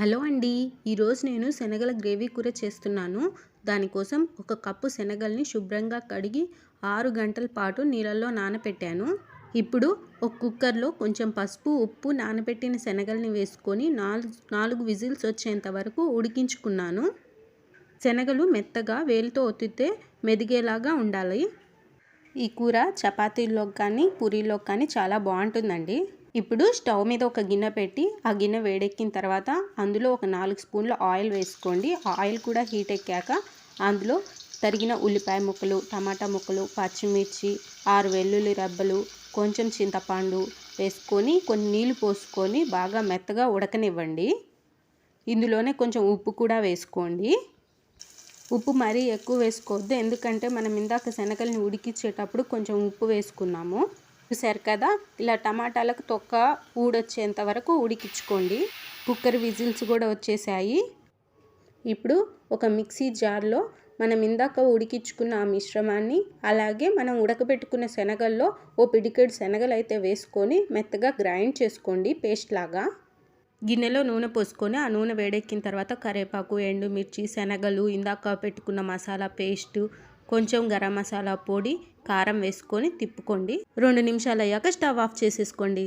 Hello అండి. ఈరోజు నేను శనగల గ్రేవీ కూర చేస్తున్నాను. దానికోసం ఒక కప్పు శనగల్ని శుభ్రంగా కడిగి 6 గంటల పాటు నీళ్ళల్లో నానబెట్టాను. ఇప్పుడు ఒక కుక్కర్లో కొంచెం పసుపు, ఉప్పు, నానబెట్టిన శనగల్ని వేసుకొని 4 విజిల్స్ వచ్చేంత వరకు ఉడికించుకున్నాను. శనగలు మెత్తగా వేలితో ఒత్తితే మెదిగేలాగా ఉండాలి. ఈ కూర చపాతీల్లోకి కానీ పూరీలోకి కానీ చాలా బాగుంటుందండి. ఇప్పుడు స్టవ్ మీద ఒక గిన్నె పెట్టి ఆ గిన్నె వేడెక్కిన తర్వాత అందులో ఒక 4 స్పూన్ల ఆయిల్ వేసుకోండి. ఆయిల్ కూడా హీట్ ఎక్కాక అందులో తరిగిన ఉల్లిపాయ ముక్కలు, టమాటా ముక్కలు, పచ్చిమిర్చి, 6 వెల్లుల్లి రెబ్బలు, కొంచెం చింతపండు వేసుకొని కొన్ని నీళ్లు పోసుకొని బాగా మెత్తగా ఉడకనివ్వండి. ఇందులోనే కొంచెం ఉప్పు కూడా వేసుకోండి. ఉప్పు మరీ ఎక్కువ వేసుకోవద్దు, ఎందుకంటే మనం ఇందాక శనగల్ని ఉడికించేటప్పుడు కొంచెం ఉప్పు వేసుకున్నాము. చూసారు కదా, ఇలా టమాటాలకు తొక్క ఊడొచ్చేంత వరకు ఉడికించుకోండి. కుక్కర్ విజిల్స్ కూడా వచ్చేసాయి. ఇప్పుడు ఒక మిక్సీ జార్లో మనం ఇందాక ఉడికించుకున్న ఆ మిశ్రమాన్ని, అలాగే మనం ఉడకబెట్టుకున్న శనగల్లో ఓ పిడికెడు శనగలు అయితే వేసుకొని మెత్తగా గ్రైండ్ చేసుకోండి పేస్ట్ లాగా. గిన్నెలో నూనె పోసుకొని ఆ నూనె వేడెక్కిన తర్వాత కరివేపాకు, ఎండుమిర్చి, శనగలు, ఇందాక పెట్టుకున్న మసాలా పేస్టు, కొంచెం గరం మసాలా పొడి, కారం వేసుకొని తిప్పుకోండి. 2 నిమిషాలు అయ్యాక స్టవ్ ఆఫ్ చేసేసుకోండి.